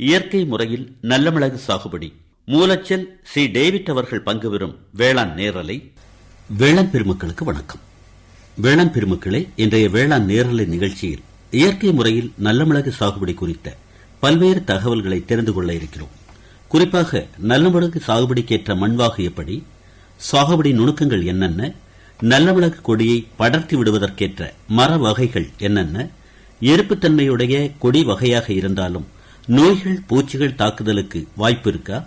இயற்கை முறையில் நல்ல மிளகு சாகுபடி மூலச்சல் சி டேவிட் அவர்கள் பங்கு பெறும் வேளாண் நேரலை. வேளாண் பெருமக்களுக்கு வணக்கம். வேளாண் பெருமக்களே, இன்றைய வேளாண் நேரலை நிகழ்ச்சியில் இயற்கை முறையில் நல்ல மிளகு சாகுபடி குறித்த பல்வேறு தகவல்களை தெரிந்து கொள்ள இருக்கிறோம். குறிப்பாக நல்ல மிளகு சாகுபடிக்கேற்ற மண்வாகு எப்படி, சாகுபடி நுணுக்கங்கள் என்னென்ன, நல்ல மிளகு கொடியை படர்த்தி விடுவதற்கேற்ற மர வகைகள் என்னென்ன, எருப்புத்தன்மையுடைய கொடி வகையாக இருந்தாலும் நோய்கள் பூச்சிகள் தாக்குதலுக்கு வாய்ப்பு இருக்கா,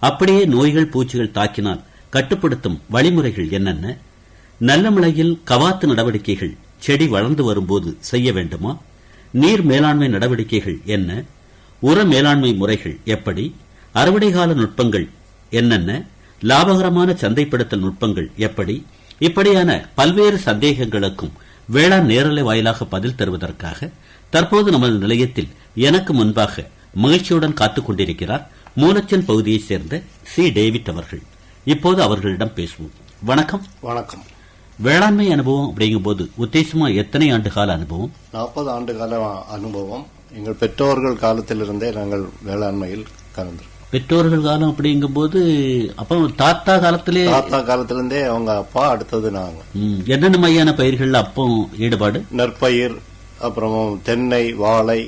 அப்படியே நோய்கள் பூச்சிகள் தாக்கினால் கட்டுப்படுத்தும் வழிமுறைகள் என்னென்ன, நல்ல மிளகில் கவாத்து நடவடிக்கைகள் செடி வளர்ந்து வரும்போது செய்ய வேண்டுமா, நீர் மேலாண்மை நடவடிக்கைகள் என்ன, உர மேலாண்மை முறைகள் எப்படி, அறுவடை கால நுட்பங்கள் என்னென்ன, லாபகரமான சந்தைப்படுத்தல் நுட்பங்கள் எப்படி, இப்படியான பல்வேறு சந்தேகங்களுக்கும் வேளாண் நேரலை வாயிலாக பதில் தருவதற்காக தற்போது நமது நிலையத்தில் எனக்கு முன்பாக மகிழ்ச்சியுடன் காத்துக் கொண்டிருக்கிறார் மூலச்சல் பகுதியைச் சேர்ந்த சி டேவிட் அவர்கள். இப்போது அவர்களிடம் பேசுவோம். வணக்கம். வணக்கம். வேளாண்மை அனுபவம் அப்படிங்கும்போது உத்தேசமா எத்தனை ஆண்டு கால அனுபவம்? 40 ஆண்டு கால அனுபவம். எங்கள் பெற்றோர்கள் காலத்திலிருந்தே நாங்கள் வேளாண்மையில் கலந்திருக்கோம். பெற்றோர்கள் காலம் அப்படிங்கும்போது அப்ப தாத்தா காலத்திலிருந்தே அவங்க அப்பா, அடுத்தது நாங்க. என்னென்ன மையான பயிர்கள் அப்போ ஈடுபாடு? நெற்பயிர், அப்புறம் தென்னை, வாழை,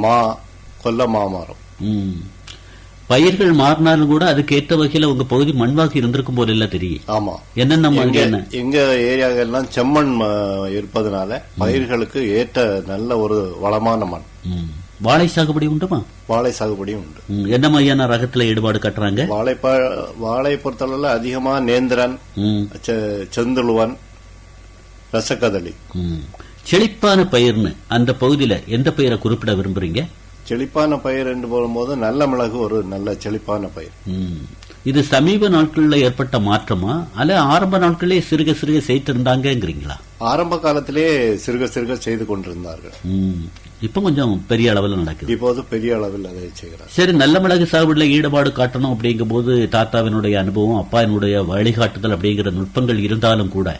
மா, கொல்ல மாமரம். பயிர்கள் மாறினாலும் கூட அதுக்கு ஏற்ற வகையில உங்க பகுதி மண்வாக்கு இருந்திருக்கும் போது எல்லாம் தெரியும். ஆமா. என்னென்ன எங்க ஏரியாக்கெல்லாம் செம்மண் இருப்பதனால பயிர்களுக்கு ஏற்ற நல்ல ஒரு வளமான மண். வாழை சாகுபடி உண்டுமா? வாழை சாகுபடி உண்டு. என்ன மாதிரியான ரகத்துல ஈடுபாடு கட்டுறாங்க? வாழை பொறுத்தளவுல அதிகமா நேந்திரன், செந்துழுவன், ரசக்கதளி. செழிப்பான பயிர்னு அந்த பகுதியில எந்த பயிரை குறிப்பிட விரும்புறீங்க? செழிப்பான பயிர் என்று போகும்போது நல்ல மிளகு ஒரு நல்ல செழிப்பான பயிர். இது சமீப நாட்களில் ஏற்பட்ட மாற்றமா அல்ல ஆரம்ப நாட்களே சிறுக சிறுக செய்திருந்தாங்கிறீங்களா? ஆரம்ப காலத்திலே சிறுக சிறுக செய்து கொண்டிருந்தார்கள். இப்ப கொஞ்சம் பெரிய அளவில் நடக்குது. இப்போது பெரிய அளவில் அதை செய்கிறார். சரி, நல்ல மிளகு சாகுபடியில் ஈடுபாடு காட்டணும் அப்படிங்கும் போது தாத்தாவினுடைய அனுபவம், அப்பாவினுடைய வழிகாட்டுதல் அப்படிங்கிற நுட்பங்கள் இருந்தாலும் கூட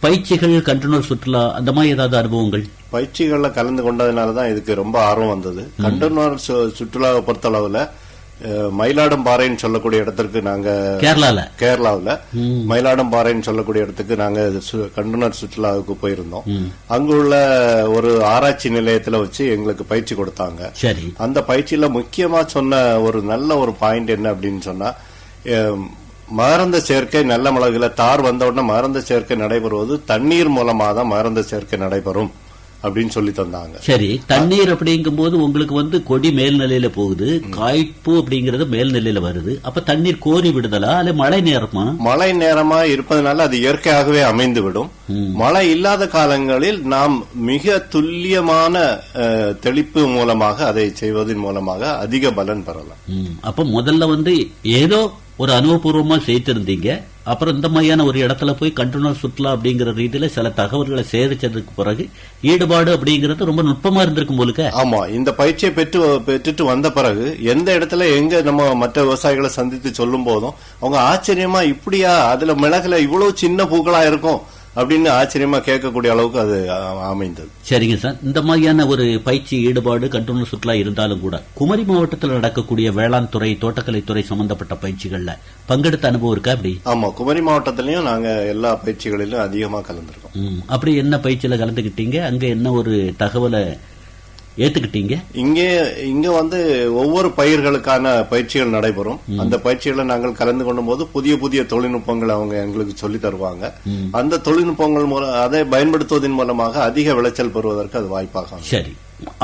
பயிற்சிகள், கண்டுணர் சுற்றுலா, அந்த மாதிரி ஏதாவது அனுபவங்கள்? பயிற்சிகள்ல கலந்து கொண்டதுனாலதான் இதுக்கு ரொம்ப ஆர்வம் வந்தது. கண்டுணர் சுற்றுலாவை பொறுத்தளவுல மயிலாடும்பாறைன்னு சொல்லக்கூடிய இடத்திற்கு நாங்க கேரளாவில் மயிலாடும்பாறைன்னு சொல்லக்கூடிய இடத்துக்கு நாங்க கண்டுணர் சுற்றுலாவுக்கு போயிருந்தோம். அங்குள்ள ஒரு ஆராய்ச்சி நிலையத்துல வச்சு எங்களுக்கு பயிற்சி கொடுத்தாங்க. சரி. அந்த பயிற்சியில முக்கியமா சொன்ன ஒரு நல்ல ஒரு பாயிண்ட் என்ன அப்படின்னு சொன்னா, மகரந்த சேர்க்கை நல்ல மிளகுல தார் வந்த உடனே மகரந்த சேர்க்கை நடைபெறுவது தண்ணீர் மூலமா தான் மகரந்த சேர்க்கை நடைபெறும் அப்படின்னு சொல்லி தந்தாங்க. சரி, தண்ணீர் அப்படிங்கும் போது உங்களுக்கு கொடி மேல்நிலையில போகுது, காய்ப்பு அப்படிங்கறது மேல்நிலையில வருது. அப்ப தண்ணீர் கோரி விடுதலா அல்ல மழை நேரமா? மழை நேரமா இருப்பதனால அது இயற்கையாகவே அமைந்து விடும். மழை இல்லாத காலங்களில் நாம் மிக துல்லியமான தெளிப்பு மூலமாக அதை செய்வதன் மூலமாக அதிக பலன் பெறலாம். அப்ப முதல்ல ஏதோ ஒரு அனுபவபூர்வமா செய்திருந்தீங்க. அப்புறம் இந்த மாதிரியான ஒரு இடத்துல போய் கண்டுணர் சுற்றுலா அப்படிங்கிற ரீதியில சில தகவல்களை சேகரிச்சதுக்கு பிறகு ஈடுபாடு அப்படிங்கறது ரொம்ப நுட்பமா இருந்திருக்கும் போலுக்க. ஆமா, இந்த பயிற்சியை பெற்றுட்டு வந்த பிறகு எந்த இடத்துல எங்க நம்ம மற்ற விவசாயிகளை சந்தித்து சொல்லும் போதும் அவங்க ஆச்சரியமா, இப்படியா அதுல மிளகுல இவ்வளவு சின்ன பூக்களா இருக்கும் அப்படின்னு ஆச்சரியமா கேட்கக்கூடிய அளவுக்கு அது அமைந்தது. சரிங்க சார், இந்த மாதிரியான ஒரு பயிற்சி ஈடுபாடு கண்டுணர் சுற்றுலா இருந்தாலும் கூட குமரி மாவட்டத்தில் நடக்கக்கூடிய வேளாண் துறை, தோட்டக்கலைத்துறை சம்பந்தப்பட்ட பயிற்சிகள்ல பங்கெடுத்த அனுபவம் இருக்கா? அப்படி? ஆமா, குமரி மாவட்டத்திலயும் நாங்க எல்லா பயிற்சிகளிலும் அதிகமா கலந்துருக்கோம். அப்படி என்ன பயிற்சியில கலந்துகிட்டீங்க? அங்க என்ன ஒரு தகவலை ஏத்துக்கிட்டீங்க? இங்க ஒவ்வொரு பயிர்களுக்கான பயிற்சிகள் நடைபெறும். அந்த பயிற்சிகளை நாங்கள் கலந்து கொள்ளும் போது புதிய புதிய தொழில்நுட்பங்கள் அவங்க எங்களுக்கு சொல்லி தருவாங்க. அந்த தொழில்நுட்பங்கள் மூலம் அதை பயன்படுத்துவதன் மூலமாக அதிக விளைச்சல் பெறுவதற்கு அது வாய்ப்பாக. சரி,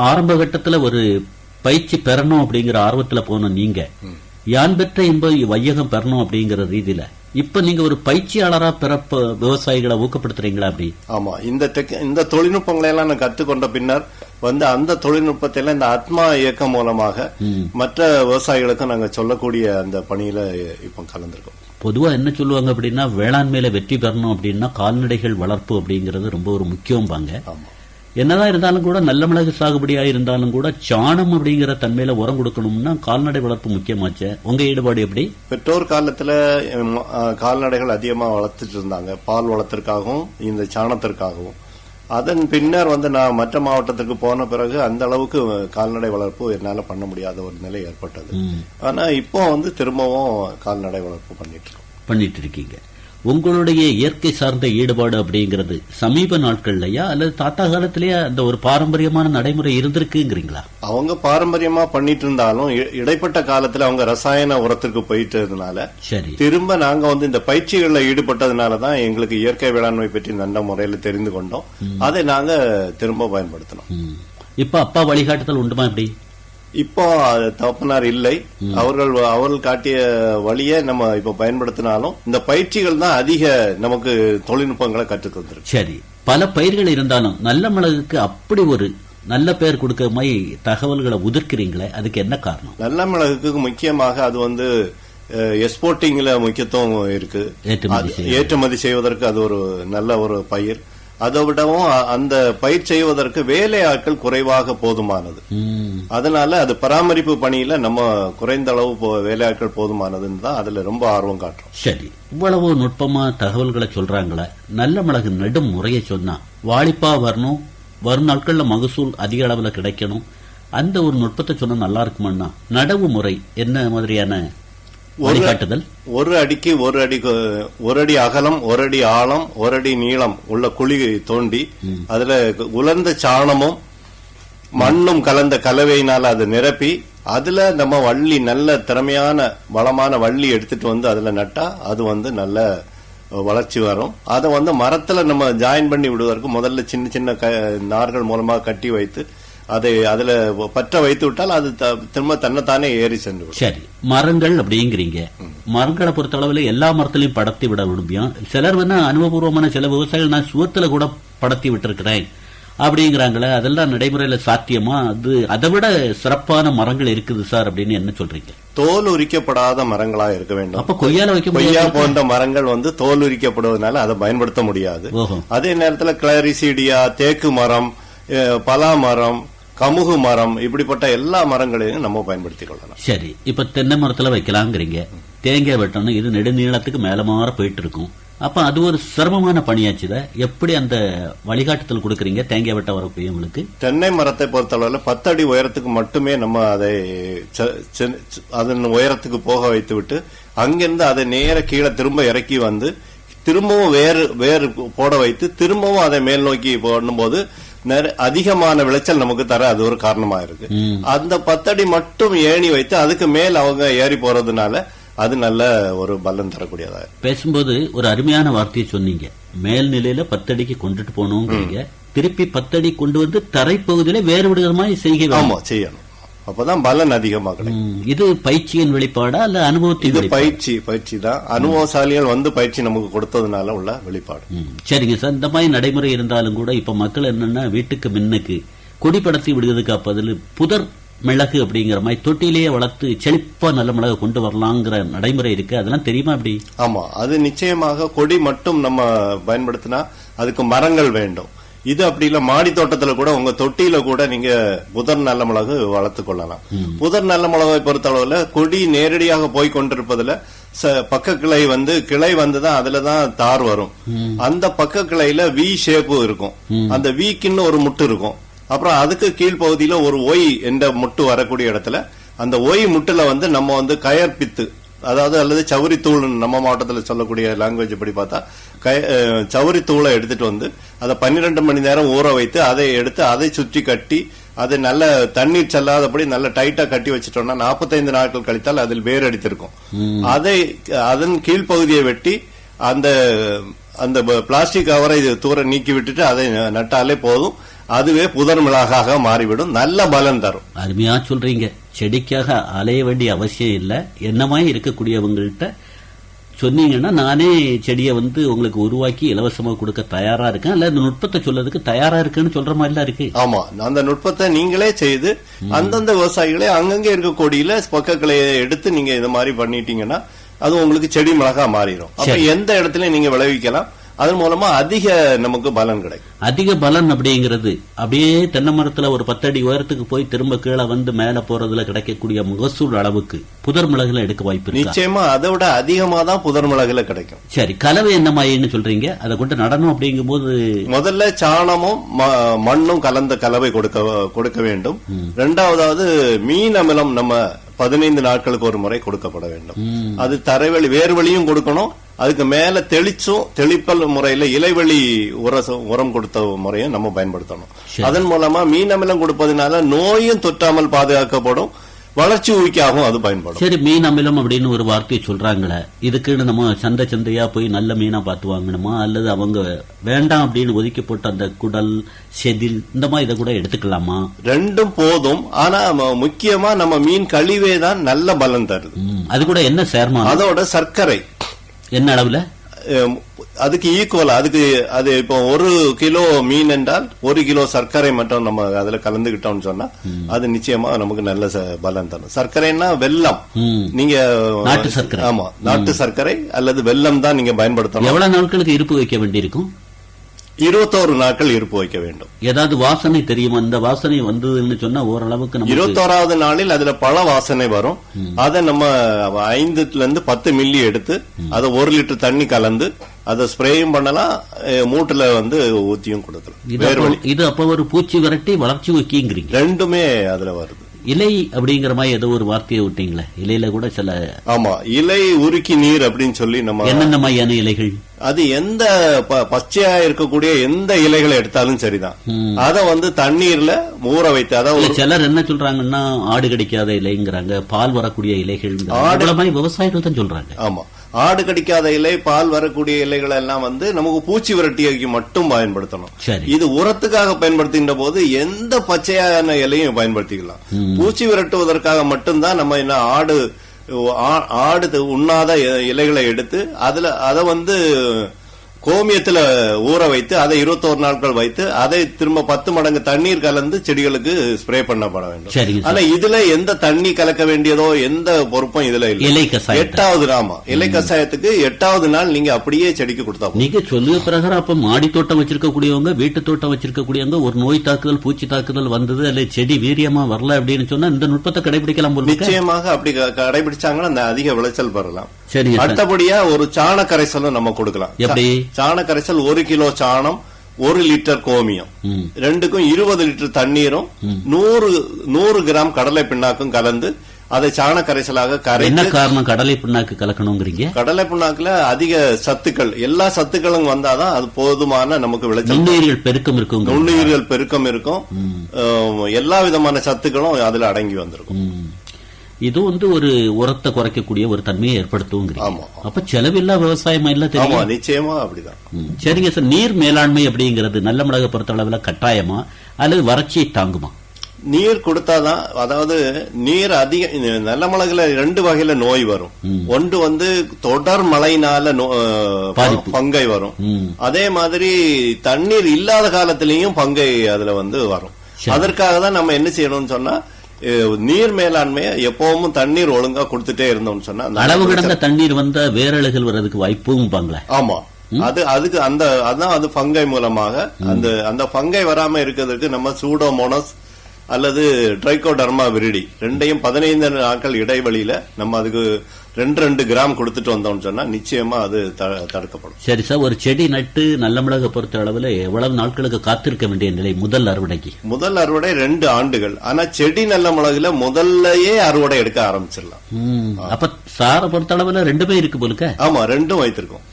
ஆரம்ப கட்டத்துல ஒரு பயிற்சி பெறணும் அப்படிங்கிற ஆர்வத்துல போன நீங்க யான் பெற்ற இன்ப வையகம் பெறணும் அப்படிங்கிற ரீதியில இப்ப நீங்க ஒரு பயிற்சியாளரா பிறப்பு விவசாயிகளை ஊக்கப்படுத்துறீங்களா? அப்படி? ஆமா, இந்த தொழில்நுட்பங்களை எல்லாம் நான் கற்றுக்கொண்ட பின்னர் அந்த தொழில்நுட்பத்தை எல்லாம் இந்த ஆத்மா இயக்கம் மூலமாக மற்ற விவசாயிகளுக்கும் நாங்க சொல்லக்கூடிய அந்த பணியில இப்ப கலந்துருக்கோம். பொதுவா என்ன சொல்லுவாங்க அப்படின்னா, வேளாண்மையில வெற்றி பெறணும் அப்படின்னா கால்நடைகள் வளர்ப்பு அப்படிங்கறது ரொம்ப ஒரு முக்கியம் பாங்க. என்னதான் இருந்தாலும் கூட நல்ல மிளகு சாகுபடியா இருந்தாலும் கூட சாணம் அப்படிங்கிற தன்மையில உரம் கொடுக்கணும்னா கால்நடை வளர்ப்பு முக்கியமாச்சு. உங்க ஈடுபாடு எப்படி? பெற்றோர் காலத்துல கால்நடைகள் அதிகமா வளர்த்துட்டு இருந்தாங்க. பால் வளத்திற்காகவும் இந்த சாணத்திற்காகவும். அதன் பின்னர் வந்து நான் மற்ற மாவட்டத்துக்கு போன பிறகு அந்த அளவுக்கு கால்நடை வளர்ப்பு என்னால பண்ண முடியாத ஒரு நிலை ஏற்பட்டது. ஆனா இப்போ வந்து திரும்பவும் கால்நடை வளர்ப்பு பண்ணிட்டு இருக்கீங்க. உங்களுடைய இயற்கை சார்ந்த ஈடுபாடு அப்படிங்கிறது சமீப நாட்கள்லயா அல்லது தாத்தா காலத்திலேயே அந்த ஒரு பாரம்பரியமான நடைமுறை இருந்திருக்குங்கிறீங்களா? அவங்க பாரம்பரியமா பண்ணிட்டு இருந்தாலும் இடைப்பட்ட காலத்துல அவங்க ரசாயன உரத்திற்கு போயிட்டதுனால சரி, திரும்ப நாங்க வந்து இந்த பயிற்சிகள்ல ஈடுபட்டதுனாலதான் எங்களுக்கு இயற்கை வேளாண்மை பற்றி நல்ல முறையில தெரிந்து கொண்டோம். அதை நாங்க திரும்ப பயன்படுத்தணும். இப்ப அப்பா வழிகாட்டுதல் உண்டுமா? எப்படி இப்போ தகப்பனார் இல்லை, அவர்கள் காட்டிய வழியை நம்ம இப்ப பயன்படுத்தினாலும் இந்த பயிற்சிகள் தான் அதிக நமக்கு தொழில்நுட்பங்களை கற்றுக் தந்திருக்கு. சரி, பல பயிர்கள் இருந்தாலும் நல்ல மிளகுக்கு அப்படி ஒரு நல்ல பெயர் கொடுக்க மாதிரி தகவல்களை உதிர்க்கிறீங்களே, அதுக்கு என்ன காரணம்? நல்ல மிளகுக்கு முக்கியமாக அது வந்து எக்ஸ்போர்ட்டிங்ல முக்கியத்துவம் இருக்கு. ஏற்றுமதி செய்வதற்கு அது ஒரு நல்ல ஒரு பயிர். அதை விடவும் அந்த பயிர் செய்வதற்கு வேலை ஆட்கள் குறைவாக போதுமானது. அதனால அது பராமரிப்பு பணியில நம்ம குறைந்த அளவு வேலை ஆட்கள் போதுமானதுன்னு தான் அதுல ரொம்ப ஆர்வம் காட்டுறோம். சரி, இவ்வளவு நுட்பமா தகவல்களை சொல்றாங்களே, நல்ல மிளகு நடும் முறையை சொன்னா வாளிப்பா வரணும், வரும் நாட்கள்ல மகசூல் அதிக அளவுல கிடைக்கணும், அந்த ஒரு நுட்பத்தை சொன்னா நல்லா இருக்குமான்னா நடவு முறை என்ன மாதிரியான வழிகாட்டுதல்? ஒரு அடிக்கு ஒரு அடி அகலம், ஒரு அடி ஆழம், ஒரு அடி நீளம் உள்ள குழி தோண்டி அதுல உலர்ந்த சாணமும் மண்ணும் கலந்த கலவையினால அதை நிரப்பி அதுல நம்ம வள்ளி நல்ல திறமையான வளமான வள்ளி எடுத்துட்டு வந்து அதுல நட்டா அது வந்து நல்ல வளர்ச்சி வரும். அதை வந்து மரத்துல நம்ம ஜாயின் பண்ணி விடுவதற்கு முதல்ல சின்ன சின்ன நார்கள் மூலமா கட்டி வைத்து அதை அதுல பற்ற வைத்து விட்டால் அது திரும்ப தன்னைத்தானே ஏறி சென்று. சரி, மரங்கள் அப்படிங்கிறீங்க. மரங்களை பொறுத்த அளவுல எல்லா மரத்திலையும் படத்தி விட முடியும். சிலர் வந்து அனுபவபூர்வமான சில விவசாயிகள் நான் சுவத்துல கூட படத்தி விட்டுருக்கிறேன் அப்படிங்கிறாங்களே, அதெல்லாம் நடைமுறையில சாத்தியமா? அது அதை விட சிறப்பான மரங்கள் இருக்குது சார் அப்படின்னு என்ன சொல்றீங்க? தோல் உரிக்கப்படாத மரங்களா இருக்க வேண்டும். அப்ப கொய்யால வைக்க கொய்யா போன்ற மரங்கள் வந்து தோல் உரிக்கப்படுவதனால அதை பயன்படுத்த முடியாது. அதே நேரத்தில் கிளாரிசீடியா, தேக்கு மரம், பலா மரம், கமுகு மரம், இப்படிப்பட்ட எல்லா மரங்களையும் நம்ம பயன்படுத்திக் கொள்ளலாம். சரி, இப்ப தென்னை மரத்துல வைக்கலாங்கிறீங்க. தேங்காய் வெட்டணும், இது நெடுநீளத்துக்கு மேல மாற போயிட்டு இருக்கும். அப்ப அது ஒரு சிரமமான பணியாச்சுத. எப்படி அந்த வழிகாட்டுதல் கொடுக்கறீங்க தேங்காய் வெட்ட வரப்போ உங்களுக்கு? தென்னை மரத்தை பொறுத்தளவுல 10 அடி உயரத்துக்கு மட்டுமே நம்ம அதை அதன் உயரத்துக்கு போக வைத்து விட்டு அங்கிருந்து அதை நேர கீழே திரும்ப இறக்கி வந்து திரும்பவும் வேறு போட வைத்து திரும்பவும் அதை மேல் நோக்கி போடும்போது அதிகமான விளைச்சல் நமக்கு தர அது ஒரு காரணமா இருக்கு. அந்த 10 அடி மட்டும் ஏணி வைத்து அதுக்கு மேல் அவங்க ஏறி போறதுனால அது நல்ல ஒரு பலன் தரக்கூடியதா. பேசும்போது ஒரு அருமையான வார்த்தையை சொன்னீங்க. மேல்நிலையில 10 அடிக்கு கொண்டுட்டு போனோம், திருப்பி 10 அடி கொண்டு வந்து தரைப்பகுதியில வேறு விடுதல் செய்யணும். அப்பதான் பலன் அதிகமா கிடைக்கும். இது பயிற்சியின் வெளிப்பாடா அல்ல அனுபவத்தின்? இது பயிற்சி தான். அனுபவசாலிகள் வந்து பயிற்சி நமக்கு கொடுத்ததுனால உள்ள வெளிப்பாடு. சரிங்க சார், இந்த மாதிரி நடைமுறை இருந்தாலும் கூட இப்ப மக்கள் என்னன்னா வீட்டுக்கு முன்னுக்கு கொடிப்படத்தி விடுவதுக்கு அப்பதில் புதர் மிளகு அப்படிங்கிற மாதிரி தொட்டிலேயே வளர்த்து செழிப்பா நல்ல மிளகு கொண்டு வரலாங்கிற நடைமுறை இருக்கு. அதெல்லாம் தெரியுமா? அப்படி? ஆமா, அது நிச்சயமாக கொடி மட்டும் நம்ம பயன்படுத்தினா அதுக்கு மரங்கள் வேண்டும். இது அப்படி இல்ல, மாடி தோட்டத்துல கூட உங்க தொட்டியில கூட நீங்க புதர் நல்ல மிளகு வளர்த்து கொள்ளலாம். புதர் நல்ல மிளகை பொறுத்த அளவுல கொடி நேரடியாக போய் கொண்டிருப்பதுல பக்க கிளை வந்துதான் அதுலதான் தார் வரும். அந்த பக்க கிளையில வி ஷேப்பு இருக்கும். அந்த வீக்குன்னு ஒரு முட்டு இருக்கும். அப்புறம் அதுக்கு கீழ்பகுதியில ஒரு ஒய் என்ற முட்டு வரக்கூடிய இடத்துல அந்த ஒய் முட்டுல வந்து நம்ம வந்து கயற்பித்து, அதாவது அல்லது சவுரித்தூள் நம்ம மாவட்டத்தில் சொல்லக்கூடிய லாங்குவேஜ் படி பார்த்தா சவுரித்தூளை எடுத்துட்டு வந்து அதை 12 மணி நேரம் ஊற வைத்து அதை எடுத்து அதை சுற்றி கட்டி அதை நல்ல தண்ணீர் செல்லாதபடி நல்ல டைட்டா கட்டி வச்சுட்டோம்னா 45 நாட்கள் கழித்தால் அதில் வேர் அடித்திருக்கும். அதன் கீழ்பகுதியை வெட்டி அந்த பிளாஸ்டிக் கவரை தூர நீக்கி விட்டுட்டு அதை நட்டாலே போதும். அதுவே புதர் மிளகாக மாறிவிடும். நல்ல பலன் தரும். அருமையா சொல்றீங்க. செடிக்காக அலைய வேண்டிய அவசியம் இல்ல. என்னமாய் இருக்கக்கூடியவங்கள்ட்ட சொன்னீங்கன்னா நானே செடியை வந்து உங்களுக்கு உருவாக்கி இலவசமா கொடுக்க தயாரா இருக்கேன், அல்ல இந்த நுட்பத்தை சொல்றதுக்கு தயாரா இருக்குன்னு சொல்ற மாதிரி இருக்கு. ஆமா, அந்த நுட்பத்தை நீங்களே செய்து அந்தந்த விவசாயிகளே அங்கங்கே இருக்கக்கூடிய பக்க கிளையை எடுத்து நீங்க இந்த மாதிரி பண்ணிட்டீங்கன்னா அது உங்களுக்கு செடி மிளகா மாறிடும். அப்ப எந்த இடத்துல நீங்க விளைவிக்கலாம், அதன் மூலமா அதிக நமக்கு பலன் கிடைக்கும். அதிக பலன் அப்படிங்கிறது அப்படியே தென்னை மரத்துல ஒரு 10 அடி உயரத்துக்கு போய் திரும்ப கீழே வந்து மேல போறதுல கிடைக்கக்கூடிய மகசூல் அளவுக்கு புதர் மிளகுல எடுக்க வாய்ப்பு இருக்கு. நிச்சயமா அதை விட அதிகமா தான் புதர் மிளகுல கிடைக்கும். சரி, கலவை என்ன மாதிரின்னு சொல்றீங்க? அதை கொண்டு நடனம் அப்படிங்கும் போது முதல்ல சாணமும் மண்ணும் கலந்த கலவை கொடுக்க வேண்டும். இரண்டாவதாவது மீன் அமிலம் நம்ம 15 நாட்களுக்கு ஒரு முறை கொடுக்கப்பட வேண்டும். அது தரைவழி வேர்வழியும் கொடுக்கணும். அதுக்கு மேல தெளிப்பல் முறையில இலைவெளி உரம் கொடுத்த முறையும் நம்ம பயன்படுத்தணும். அதன் மூலமா மீன் அமிலம் கொடுப்பதனால நோயும் தொற்றாமல் பாதுகாக்கப்படும், வளர்ச்சி ஊக்கியாகவும் அது பயன்படும். சரி, மீன் அமிலம் அப்படின்னு ஒரு வார்த்தையை சொல்றாங்களே, இதுக்குன்னு நம்ம சந்தையா போய் நல்ல மீனா பார்த்து வாங்கணுமா, அல்லது அவங்க வேண்டாம் அப்படின்னு ஒதுக்கி போட்டு அந்த குடல் செதில் இந்த மாதிரி இதை கூட எடுத்துக்கலாமா? ரெண்டும் போதும். ஆனா முக்கியமா நம்ம மீன் கழிவே தான் நல்ல பலன் தருது. அது கூட என்ன சேர்மா? அதோட சர்க்கரை என்ன அளவுல? அதுக்கு ஈக்குவலா அது இப்போ 1 கிலோ மீன் என்றால் 1 கிலோ சர்க்கரை மட்டும் நம்ம அதுல கலந்துகிட்டோம்னு சொன்னா அது நிச்சயமா நமக்கு நல்ல பலன் தரும். சர்க்கரைன்னா வெல்லம், நீங்க நாட்டு சர்க்கரை. ஆமா, நாட்டு சர்க்கரை அல்லது வெல்லம் தான் நீங்க பயன்படுத்தணும். எவ்வளவு நாட்களுக்கு இருப்பு வைக்க வேண்டியிருக்கும்? 21 நாட்கள் இருப்பு வைக்க வேண்டும். ஏதாவது வாசனை தெரியுமா? இந்த வாசனை வந்ததுன்னு சொன்னா ஓரளவுக்கு 21வது நாளில் அதுல பல வாசனை வரும். அதை நம்ம 5 to 10 மில்லி எடுத்து அதை 1 லிட்டர் தண்ணி கலந்து அதை ஸ்ப்ரேயும் பண்ணலாம், மூட்டுல ஊத்தியும் கொடுக்கலாம். இது அப்ப ஒரு பூச்சி விரட்டி வளர்ச்சி ஊக்கிங்கிறீங்க. ரெண்டுமே அதுல வருது. இலை அப்படிங்கிற மாதிரி ஏதோ ஒரு வார்த்தையை விட்டீங்களே, இலையில கூட சில. ஆமா, இலை உருக்கி நீர் அப்படின்னு சொல்லி நம்ம என்னென்ன மாதிரியான இலைகள்? அது எந்த பச்சையா இருக்கக்கூடிய எந்த இலைகளை எடுத்தாலும் சரிதான். அத தண்ணீர்ல ஊற வைத்து, அதாவது சிலர் என்ன சொல்றாங்கன்னா ஆடு கடிக்காத இலைங்கிறாங்க, பால் வரக்கூடிய இலைகள் விவசாயிகள் தான் சொல்றாங்க. ஆமா, ஆடு கடிக்காத இலை, பால் வரக்கூடிய இலைகள் எல்லாம் நமக்கு பூச்சி விரட்டிக்கு மட்டும் பயன்படுத்தணும். இது உரத்துக்காக பயன்படுத்துகின்ற போது எந்த பச்சையான இலையும் பயன்படுத்திக்கலாம். பூச்சி விரட்டுவதற்காக மட்டும்தான் நம்ம என்ன ஆடு உண்ணாத இலைகளை எடுத்து அதை கோமியத்துல ஊற வைத்து அதை 21 நாட்கள் வைத்து அதை திரும்ப 10 மடங்கு தண்ணீர் கலந்து செடிகளுக்கு ஸ்ப்ரே பண்ணப்பட வேண்டும். ஆனா இதுல எந்த தண்ணி கலக்க வேண்டியதோ எந்த பொறுப்பும் இதுல இல்லை. 8வது இலை கசாயத்துக்கு 8வது நாள் நீங்க அப்படியே செடிக்கு கொடுத்தா. நீங்க சொல்லுவ பிரகாரம் அப்ப மாடி தோட்டம் வச்சிருக்கக்கூடியவங்க, வீட்டு தோட்டம் வச்சிருக்கக்கூடியவங்க ஒரு நோய் தாக்குதல், பூச்சி தாக்குதல் வந்தது, அல்ல செடி வீரியமா வரல அப்படின்னு சொன்னா இந்த நுட்பத்தை கடைபிடிக்கலாம். நிச்சயமாக அப்படி கடைபிடிச்சாங்கன்னா அதிக விளைச்சல் பெறலாம். அடுத்தபடியா ஒரு சாண கரைசலும் நம்ம கொடுக்கலாம். எப்படி? சாண கரைசல் 1 கிலோ சாணம், 1 லிட்டர் கோமியம், ரெண்டுக்கும் 20 லிட்டர் தண்ணீரும் 100 கிராம் கடலை பிண்ணாக்கும் கலந்து அதை சாண கரைசலாக கரைத்து. என்ன காரணம் கடலை பிண்ணாக்கு கலக்கணுங்கிறீங்க? கடலை பிண்ணாக்குல அதிக சத்துக்கள், எல்லா சத்துக்களும் வந்தாதான் அது போதுமான நமக்கு விளைச்சல். நுண்ணுயிர்கள் பெருக்கம் இருக்கும். நுண்ணுயிர்கள் பெருக்கம் இருக்கும். எல்லா விதமான சத்துக்களும் அதுல அடங்கி வந்திருக்கும். இது ஒரு உரத்தை குறைக்கக்கூடிய ஒரு தன்மையை ஏற்படுத்தும். அப்ப செலவில்லா விவசாயம் இல்ல? தெரியும், நிச்சயமா அப்படிதான். சரிங்க சார், நீர் மேலாண்மை அப்படிங்கிறது நல்ல மிளகு பொறுத்த அளவுல கட்டாயமா அல்லது வறட்சியை தாங்குமா? நீர் கொடுத்தாதான், அதாவது நீர் அதிக நல்ல மிளகுல 2 வகையில நோய் வரும். ஒன்று தொடர் மழையினால பங்கை வரும். அதே மாதிரி தண்ணீர் இல்லாத காலத்திலையும் பங்கை அதுல வரும். அதற்காக தான் நம்ம என்ன செய்யணும்னு சொன்னா, நீர் மேலாண்மையை எப்பவும் தண்ணீர் ஒழுங்கா கொடுத்துட்டே இருந்தோம்னு சொன்னா, அளவு கடந்த தண்ணீர் வந்த வேரழுகள் வர்றதுக்கு வாய்ப்பும். ஆமா, அதுக்கு அதான் அது பங்கை மூலமாக அந்த பங்கை வராம இருக்கிறதுக்கு நம்ம சூடோமோனஸ் அல்லது ட்ரைகோடர்மா விரிடி ரெண்டையும் 15 நாட்கள் இடைவெளியில நம்ம அதுக்கு 2 கிராம் கொடுத்துட்டு வந்தோம்னு சொன்னா நிச்சயமா அது தடுக்கப்படும். சரி சார், ஒரு செடி நட்டு நல்ல மிளகு பொறுத்த அளவுல எவ்வளவு நாட்களுக்கு காத்திருக்க வேண்டிய நிலை முதல் அறுவடைக்கு? முதல் அறுவடை 2 ஆண்டுகள். ஆனா செடி நல்ல மிளகுல முதல்லயே அறுவடை எடுக்க ஆரம்பிச்சிடலாம். அப்ப சாரை பொறுத்த அளவுல 2மே இருக்கு போலுக்க? ஆமா, 2ம் வைத்திருக்கோம்.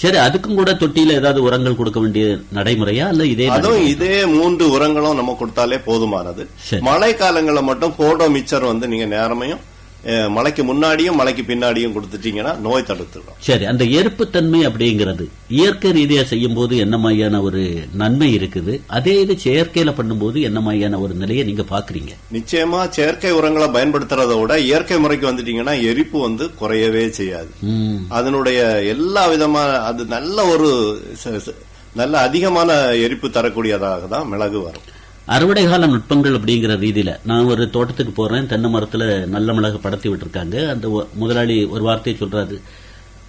சரி, அதுக்கும் கூட தொட்டியில ஏதாவது உரங்கள் கொடுக்க வேண்டிய நடைமுறையா இல்ல இதே? இதே 3 உரங்களும் நம்ம கொடுத்தாலே போதுமானது. மழை காலங்கள மட்டும் போடோ மிச்சர் நீங்க நேரமையும் மழைக்கு முன்னாடியும் மழைக்கு பின்னாடியும் கொடுத்துட்டீங்கன்னா நோய் தடுத்துடும். சரி, அந்த எருப்புத்தன்மை அப்படிங்கிறது இயற்கை ரீதியா செய்யும் போது என்ன மாதிரியான ஒரு நன்மை இருக்குது, அதே இது செயற்கையில பண்ணும்போது என்ன மாதிரியான ஒரு நிலையை நீங்க பாக்குறீங்க? நிச்சயமா செயற்கை உரங்களை பயன்படுத்துறத விட இயற்கை முறைக்கு வந்துட்டீங்கன்னா எரிப்பு குறையவே செய்யாது. அதனுடைய எல்லா விதமான அது நல்ல அதிகமான எரிப்பு தரக்கூடியதாக தான் மிளகு வரும். அறுவடை கால நுட்பங்கள் அப்படிங்கிற ரீதியில நான் ஒரு தோட்டத்துக்கு போறேன், தென்னை மரத்துல நல்ல மிளகு படத்தி விட்டுருக்காங்க. அந்த முதலாளி ஒரு வார்த்தையை சொல்றாரு,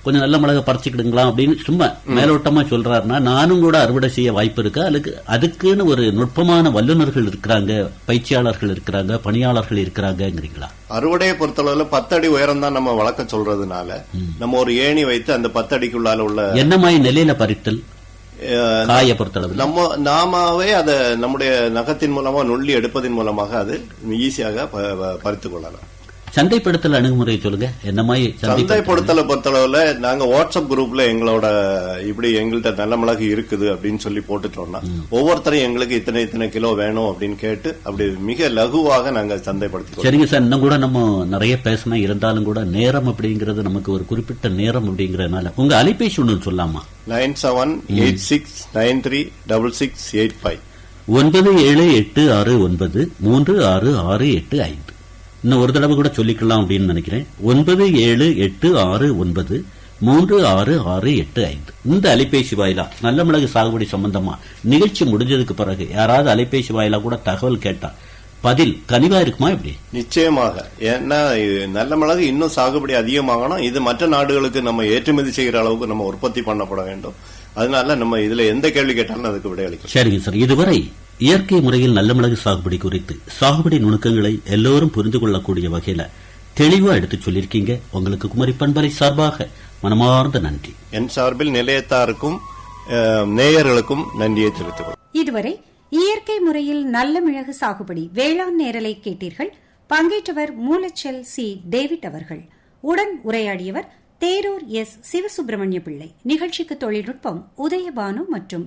கொஞ்சம் நல்ல மிளகா பறிச்சுக்கிடுங்களா அப்படின்னு சும்மா மேலோட்டமா சொல்றாருன்னா நானும் கூட அறுவடை செய்ய வாய்ப்பு இருக்கு. அதுக்குன்னு ஒரு நுட்பமான வல்லுநர்கள் இருக்கிறாங்க, பயிற்சியாளர்கள் இருக்கிறாங்க, பணியாளர்கள் இருக்கிறாங்கிறீங்களா? அறுவடையை பொறுத்தளவுல 10 அடி உயரம் தான் நம்ம வளர்க்க சொல்றதுனால நம்ம ஒரு ஏணி வைத்து அந்த 10 அடிக்குள்ளால உள்ள என்ன மாதிரி நிலையில பறித்தல் காய பொறுத்தளவு நாமாவே அதை நம்முடைய நகத்தின் மூலமா நுள்ளி எடுப்பதன் மூலமாக அது ஈஸியாக பறித்துக் கொள்ளலாம். சந்தைப்படுத்தல் அணுகுமுறையை சொல்லுங்க. என்ன மாதிரி சந்தைப்படுத்தலை பொறுத்தளவுல நாங்க வாட்ஸ்அப் குரூப்ல எங்களோட இப்படி எங்கள்கிட்ட நல்ல மிளகு இருக்குது அப்படின்னு சொல்லி போட்டுட்டோம்னா ஒவ்வொருத்தரும் எங்களுக்கு இத்தனை கிலோ வேணும் அப்படின்னு கேட்டு அப்படி மிக லகுவாக நாங்க சந்தைப்படுத்தி. சரிங்க சார், இன்னும் கூட நம்ம நிறைய பேசணும், இருந்தாலும் கூட நேரம் அப்படிங்கறது நமக்கு ஒரு குறிப்பிட்ட நேரம் அப்படிங்கறதுனால உங்க அலைபேசி ஒன்று சொல்லாமா? 9786936685 9786936685. இன்னும் ஒரு தடவை கூட சொல்லிக்கலாம் அப்படின்னு நினைக்கிறேன். 9786936685. இந்த அலைபேசி வாயிலா நல்ல மிளகு சாகுபடி சம்பந்தமா நிகழ்ச்சி முடிஞ்சதுக்கு பிறகு யாராவது அலைபேசி வாயிலா கூட தகவல் கேட்டா பதில் கனிவா இருக்குமா? எப்படி? நிச்சயமாக. ஏன்னா நல்ல மிளகு இன்னும் சாகுபடி அதிகமாகணும். இது மற்ற நாடுகளுக்கு நம்ம ஏற்றுமதி செய்கிற அளவுக்கு நம்ம உற்பத்தி பண்ணப்பட வேண்டும். அதனால நம்ம இதுல எந்த கேள்வி கேட்டாலும் அதுக்கு விடையளிக்கும். சரிங்க சார், இதுவரை இயற்கை முறையில் நல்ல மிளகு சாகுபடி குறித்து சாகுபடி நுணுக்கங்களை எல்லோரும் புரிந்து கொள்ளக்கூடிய வகையில தெளிவா எடுத்து சொல்லியிருக்கீங்க. உங்களுக்கு குமரி பண்பலை சார்பாக மனமார்ந்த நன்றி. என் சார்பில் நிலையத்தாருக்கும் நேயர்களுக்கும் நன்றியை தெரிவித்துக் கொள்கிறேன். இதுவரை இயற்கை முறையில் நல்ல மிளகு சாகுபடி வேளாண் நேரலை கேட்டீர்கள். பங்கேற்றவர் மூலச்செல் சி டேவிட் அவர்கள். உடன் உரையாடியவர் தேரூர் எஸ் சிவசுப்பிரமணிய பிள்ளை. நிகழ்ச்சிக்கு தொழில்நுட்பம் உதயபானு மற்றும்